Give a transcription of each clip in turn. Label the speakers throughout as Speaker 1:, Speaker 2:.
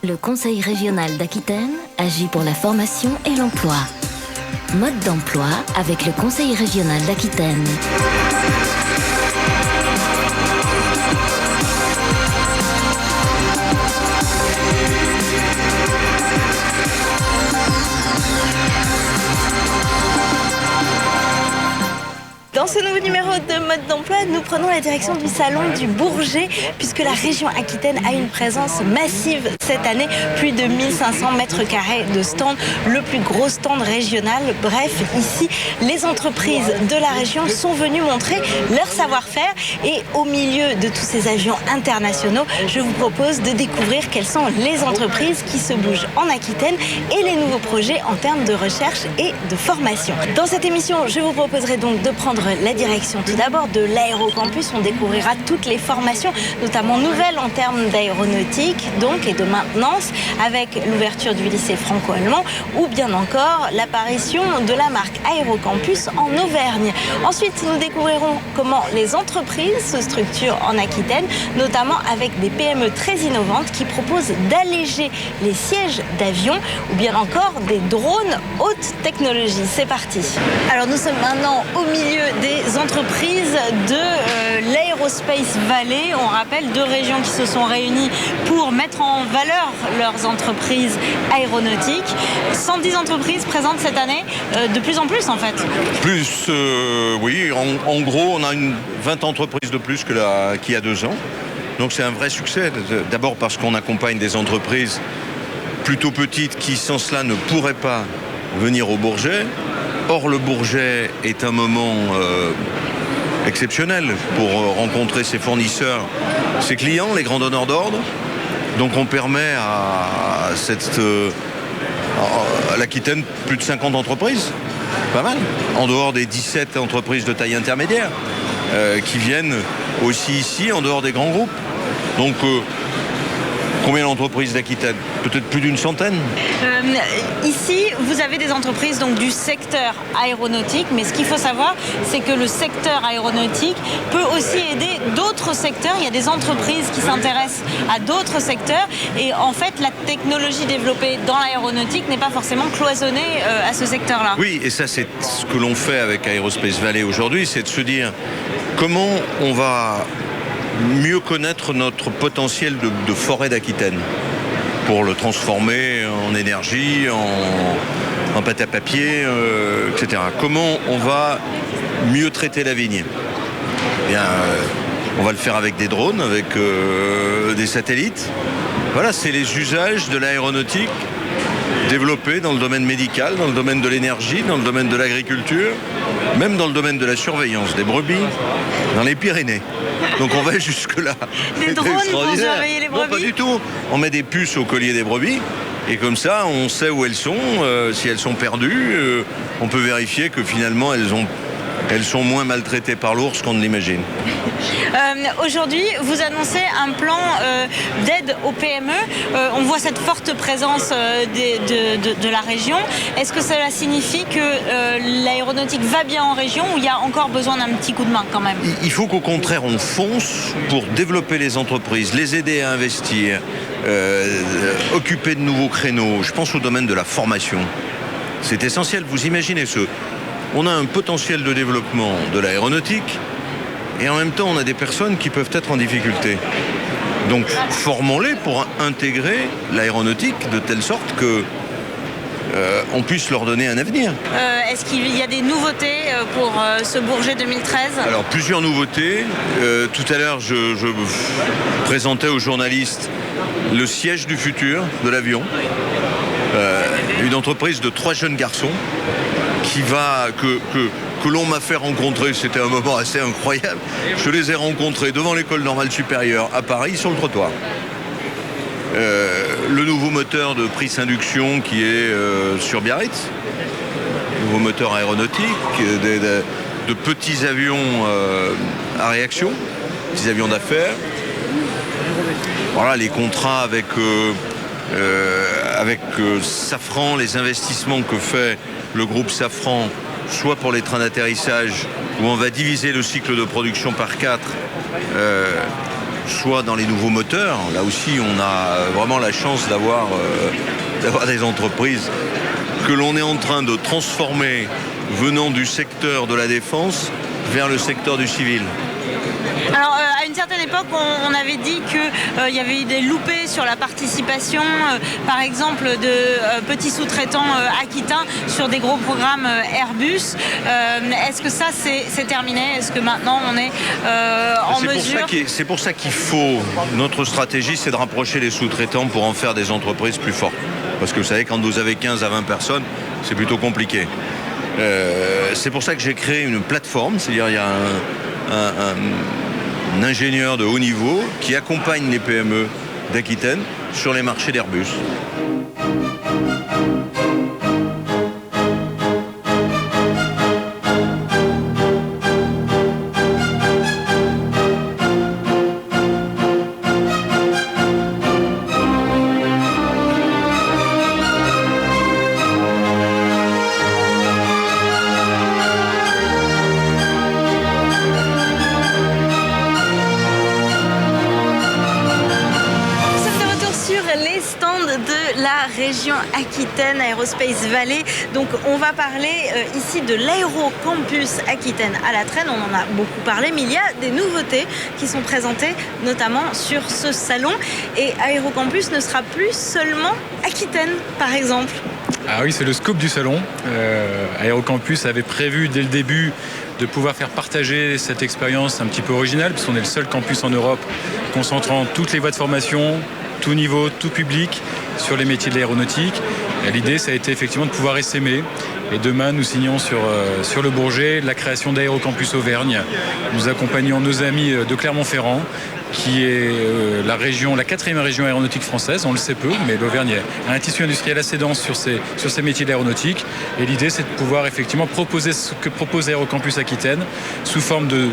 Speaker 1: Le Conseil régional d'Aquitaine agit pour la formation et l'emploi. Mode d'emploi avec le Conseil régional d'Aquitaine.
Speaker 2: Dans ce nouveau numéro de Mode d'emploi, nous prenons la direction du salon du Bourget puisque la région Aquitaine a une présence massive cette année. Plus de 1500 mètres carrés de stand, le plus gros stand régional. Bref, ici, les entreprises de la région sont venues montrer leur savoir-faire. Et au milieu de tous ces avions internationaux, je vous propose de découvrir quelles sont les entreprises qui se bougent en Aquitaine et les nouveaux projets en termes de recherche et de formation. Dans cette émission, je vous proposerai donc de prendre la direction tout d'abord de l'Aérocampus. On découvrira toutes les formations, notamment nouvelles en termes d'aéronautique donc et de maintenance, avec l'ouverture du lycée franco-allemand ou bien encore l'apparition de la marque Aérocampus en Auvergne. Ensuite, nous découvrirons comment les entreprises se structurent en Aquitaine, notamment avec des PME très innovantes qui proposent d'alléger les sièges d'avion ou bien encore des drones haute technologie. C'est parti. Alors nous sommes maintenant au milieu des entreprises de l'Aerospace Valley. On rappelle, 2 régions qui se sont réunies pour mettre en valeur leurs entreprises aéronautiques. 110 entreprises présentes cette année, de plus en plus en fait.
Speaker 3: Plus, oui. En gros, on a 20 entreprises de plus qu'il y a 2 ans. Donc c'est un vrai succès. D'abord parce qu'on accompagne des entreprises plutôt petites qui, sans cela, ne pourraient pas venir au Bourget. Or, le Bourget est un moment exceptionnel pour rencontrer ses fournisseurs, ses clients, les grands donneurs d'ordre. Donc on permet à l'Aquitaine plus de 50 entreprises, pas mal, en dehors des 17 entreprises de taille intermédiaire qui viennent aussi ici, en dehors des grands groupes. Donc combien d'entreprises d'Aquitaine? Peut-être plus d'une centaine.
Speaker 2: Ici, vous avez des entreprises donc, du secteur aéronautique, mais ce qu'il faut savoir, c'est que le secteur aéronautique peut aussi aider d'autres secteurs. Il y a des entreprises qui s'intéressent à d'autres secteurs et en fait, la technologie développée dans l'aéronautique n'est pas forcément cloisonnée à ce secteur-là.
Speaker 3: Oui, et ça, c'est ce que l'on fait avec Aerospace Valley aujourd'hui, c'est de se dire comment on va mieux connaître notre potentiel de forêt d'Aquitaine pour le transformer en énergie, en pâte à papier, etc. Comment on va mieux traiter la vigne? Eh bien, on va le faire avec des drones, avec des satellites. Voilà, c'est les usages de l'aéronautique développés dans le domaine médical, dans le domaine de l'énergie, dans le domaine de l'agriculture, même dans le domaine de la surveillance des brebis, dans les Pyrénées. Donc on va jusque-là.
Speaker 2: Des drones pour surveiller les brebis?
Speaker 3: Non, pas du tout. On met des puces au collier des brebis et comme ça, on sait où elles sont. Si elles sont perdues, on peut vérifier que finalement, elles sont moins maltraitées par l'ours qu'on ne l'imagine.
Speaker 2: Aujourd'hui, vous annoncez un plan d'aide aux PME. On voit cette forte présence de la région. Est-ce que cela signifie que l'aéronautique va bien en région ou il y a encore besoin d'un petit coup de main quand même?
Speaker 3: Il faut qu'au contraire, on fonce pour développer les entreprises, les aider à investir, occuper de nouveaux créneaux. Je pense au domaine de la formation. C'est essentiel. Vous imaginez on a un potentiel de développement de l'aéronautique et en même temps on a des personnes qui peuvent être en difficulté. Donc formons-les pour intégrer l'aéronautique de telle sorte que on puisse leur donner un avenir.
Speaker 2: Est-ce qu'il y a des nouveautés pour ce Bourget 2013?
Speaker 3: Alors plusieurs nouveautés. Tout à l'heure je présentais aux journalistes le siège du futur de l'avion. Une entreprise de 3 jeunes garçons que l'on m'a fait rencontrer. C'était un moment assez incroyable. Je les ai rencontrés devant l'école normale supérieure à Paris sur le trottoir. Le nouveau moteur de Pris Induction qui est sur Biarritz, nouveau moteur aéronautique, de petits avions à réaction, petits avions d'affaires. Voilà les contrats avec Safran, les investissements que fait le groupe Safran, soit pour les trains d'atterrissage où on va diviser le cycle de production par 4 soit dans les nouveaux moteurs. Là aussi, on a vraiment la chance d'avoir des entreprises que l'on est en train de transformer venant du secteur de la défense vers le secteur du civil.
Speaker 2: Alors, à une certaine époque, on avait dit qu'il y avait eu des loupés sur la participation, par exemple, de petits sous-traitants aquitains sur des gros programmes Airbus. Est-ce que ça, c'est terminé? Est-ce que maintenant, on est en mesure...
Speaker 3: C'est pour ça qu'il faut... Notre stratégie, c'est de rapprocher les sous-traitants pour en faire des entreprises plus fortes. Parce que vous savez, quand vous avez 15 à 20 personnes, c'est plutôt compliqué. C'est pour ça que j'ai créé une plateforme, c'est-à-dire il y a un ingénieur de haut niveau qui accompagne les PME d'Aquitaine sur les marchés d'Airbus.
Speaker 2: Région Aquitaine, Aerospace Valley. Donc on va parler ici de l'Aérocampus Aquitaine à la Traîne. On en a beaucoup parlé, mais il y a des nouveautés qui sont présentées notamment sur ce salon. Et Aérocampus ne sera plus seulement Aquitaine, par exemple.
Speaker 4: Ah oui, c'est le scoop du salon. Aérocampus avait prévu dès le début de pouvoir faire partager cette expérience un petit peu originale, puisqu'on est le seul campus en Europe concentrant toutes les voies de formation, tout niveau, tout public, sur les métiers de l'aéronautique. Et l'idée, ça a été effectivement de pouvoir essaimer. Et demain, nous signons sur le Bourget la création d'Aérocampus Auvergne. Nous accompagnons nos amis de Clermont-Ferrand, qui est la 4e région aéronautique française. On le sait peu, mais l'Auvergne a un tissu industriel assez dense sur ces métiers de l'aéronautique. Et l'idée, c'est de pouvoir effectivement proposer ce que propose Aérocampus Aquitaine sous forme de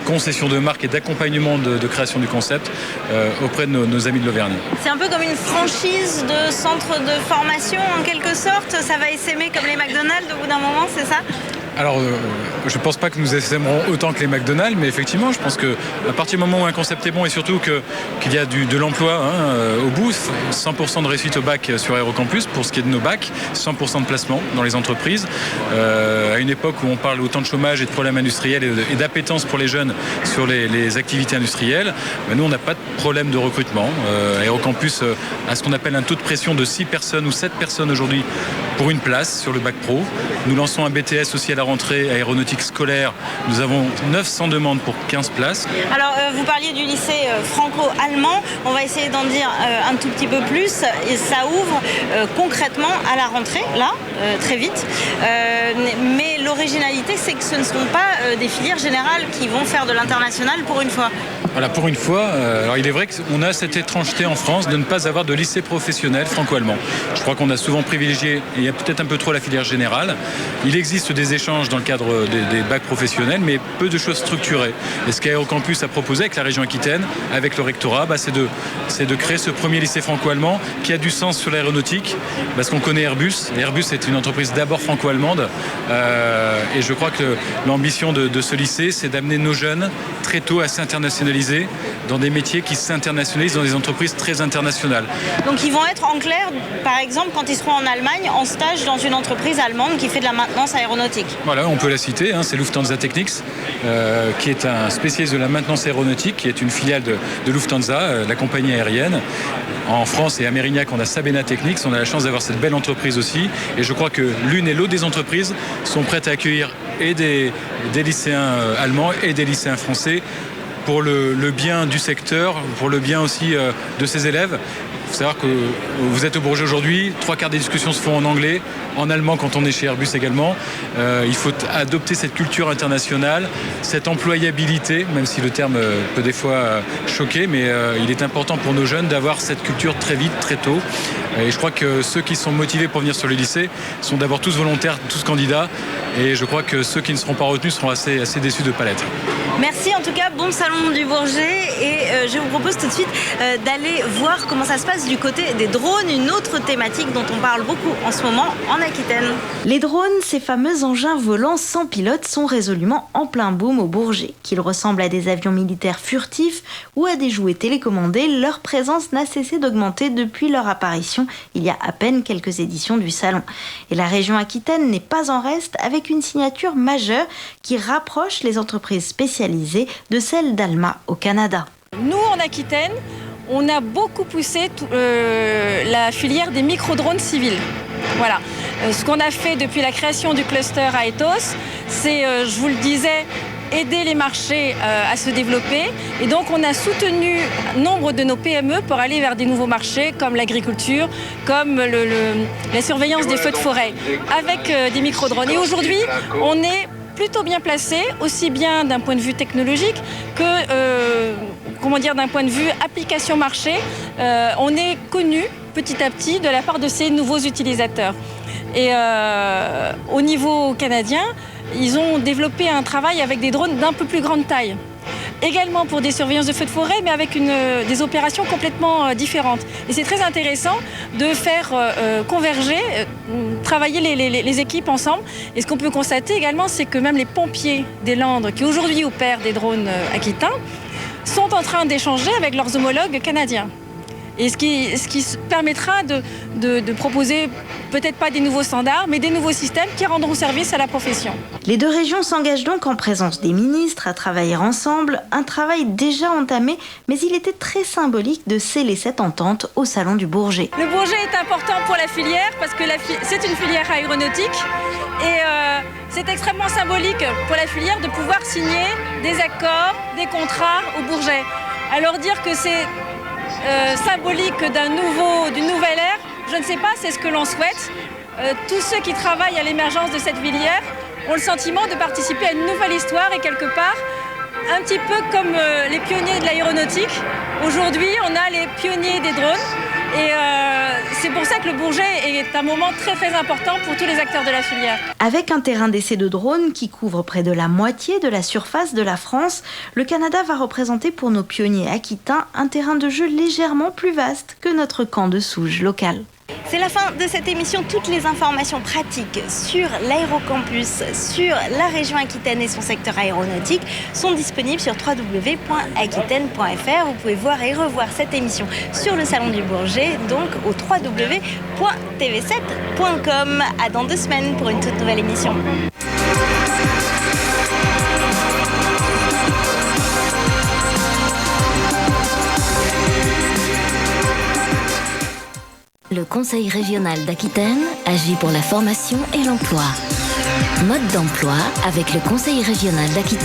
Speaker 4: concession de marque et d'accompagnement de création du concept auprès de nos amis de l'Auvergne.
Speaker 2: C'est un peu comme une franchise de centre de formation en quelque sorte. Ça va essaimer comme les McDonald's au bout d'un moment, c'est ça ?
Speaker 4: Alors, je ne pense pas que nous essaimerons autant que les McDonald's, mais effectivement, je pense qu'à partir du moment où un concept est bon et surtout qu'il y a de l'emploi au bout, 100% de réussite au bac sur Aérocampus, pour ce qui est de nos bacs, 100% de placement dans les entreprises. À une époque où on parle autant de chômage et de problèmes industriels et d'appétence pour les jeunes sur les activités industrielles, nous, on n'a pas de problème de recrutement. Aérocampus a ce qu'on appelle un taux de pression de 6 personnes ou 7 personnes aujourd'hui pour une place sur le bac pro. Nous lançons un BTS aussi à la rentrée aéronautique scolaire. Nous avons 900 demandes pour 15 places.
Speaker 2: Alors, vous parliez du lycée franco-allemand. On va essayer d'en dire un tout petit peu plus. Et ça ouvre concrètement à la rentrée, là, très vite. Mais l'originalité, c'est que ce ne sont pas des filières générales qui vont faire de l'international pour une fois.
Speaker 4: Voilà, pour une fois. Alors, il est vrai qu'on a cette étrangeté en France de ne pas avoir de lycée professionnel franco-allemand. Je crois qu'on a souvent privilégié, et il y a peut-être un peu trop la filière générale. Il existe des échanges dans le cadre des bacs professionnels, mais peu de choses structurées. Et ce qu'Aérocampus a proposé avec la région Aquitaine, avec le rectorat, c'est de créer ce premier lycée franco-allemand qui a du sens sur l'aéronautique, parce qu'on connaît Airbus. Airbus est une entreprise d'abord franco-allemande, et je crois que l'ambition de ce lycée, c'est d'amener nos jeunes très tôt à s'internationaliser dans des métiers qui s'internationalisent dans des entreprises très internationales.
Speaker 2: Donc ils vont être en clair, par exemple, quand ils seront en Allemagne, en stage dans une entreprise allemande qui fait de la maintenance aéronautique.
Speaker 4: Voilà, on peut la citer, c'est Lufthansa Technics, qui est un spécialiste de la maintenance aéronautique, qui est une filiale de Lufthansa, la compagnie aérienne. En France et à Mérignac, on a Sabena Technics, on a la chance d'avoir cette belle entreprise aussi. Et je crois que l'une et l'autre des entreprises sont prêtes à accueillir et des lycéens allemands et des lycéens français pour le bien du secteur, pour le bien aussi de ses élèves. Il faut savoir que vous êtes au Bourget aujourd'hui, 3/4 des discussions se font en anglais, en allemand quand on est chez Airbus également. Il faut adopter cette culture internationale, cette employabilité, même si le terme peut des fois choquer, mais il est important pour nos jeunes d'avoir cette culture très vite, très tôt. Et je crois que ceux qui sont motivés pour venir sur le lycée sont d'abord tous volontaires, tous candidats. Et je crois que ceux qui ne seront pas retenus seront assez déçus de ne pas l'être.
Speaker 2: Merci en tout cas, bon salon du Bourget et je vous propose tout de suite d'aller voir comment ça se passe du côté des drones, une autre thématique dont on parle beaucoup en ce moment en Aquitaine. Les drones, ces fameux engins volants sans pilote, sont résolument en plein boom au Bourget. Qu'ils ressemblent à des avions militaires furtifs ou à des jouets télécommandés, leur présence n'a cessé d'augmenter depuis leur apparition il y a à peine quelques éditions du salon. Et la région Aquitaine n'est pas en reste avec une signature majeure qui rapproche les entreprises spécialisées de celles d'Alma au Canada.
Speaker 5: Nous, en Aquitaine, on a beaucoup poussé la filière des micro-drones civils. Voilà. Ce qu'on a fait depuis la création du cluster à Ethos, c'est, je vous le disais, aider les marchés à se développer. Et donc, on a soutenu nombre de nos PME pour aller vers des nouveaux marchés comme l'agriculture, comme la surveillance des feux de forêt, avec des micro-drones. Et aujourd'hui, on est plutôt bien placé, aussi bien d'un point de vue technologique que d'un point de vue application marché. On est connu petit à petit de la part de ces nouveaux utilisateurs. Et au niveau canadien, ils ont développé un travail avec des drones d'un peu plus grande taille. Également pour des surveillances de feux de forêt, mais avec des opérations complètement différentes. Et c'est très intéressant de faire converger, travailler les équipes ensemble. Et ce qu'on peut constater également, c'est que même les pompiers des Landes, qui aujourd'hui opèrent des drones aquitains, sont en train d'échanger avec leurs homologues canadiens. Et ce qui permettra de proposer peut-être pas des nouveaux standards, mais des nouveaux systèmes qui rendront service à la profession.
Speaker 2: Les deux régions s'engagent donc en présence des ministres à travailler ensemble, un travail déjà entamé, mais il était très symbolique de sceller cette entente au Salon du Bourget.
Speaker 5: Le Bourget est important pour la filière parce que c'est une filière aéronautique et c'est extrêmement symbolique pour la filière de pouvoir signer des accords, des contrats au Bourget. Alors dire que c'est symbolique d'une nouvelle ère, je ne sais pas, c'est ce que l'on souhaite. Tous ceux qui travaillent à l'émergence de cette filière ont le sentiment de participer à une nouvelle histoire et quelque part, un petit peu comme les pionniers de l'aéronautique. Aujourd'hui, on a les pionniers des drones et c'est pour ça que le Bourget est un moment très très important pour tous les acteurs de la filière.
Speaker 2: Avec un terrain d'essai de drones qui couvre près de la moitié de la surface de la France, le Canada va représenter pour nos pionniers aquitains un terrain de jeu légèrement plus vaste que notre camp de Souges local. C'est la fin de cette émission. Toutes les informations pratiques sur l'aérocampus, sur la région Aquitaine et son secteur aéronautique sont disponibles sur www.aquitaine.fr. Vous pouvez voir et revoir cette émission sur le Salon du Bourget, donc au www.tv7.com. À dans 2 semaines pour une toute nouvelle émission.
Speaker 1: Le Conseil régional d'Aquitaine agit pour la formation et l'emploi. Mode d'emploi avec le Conseil régional d'Aquitaine.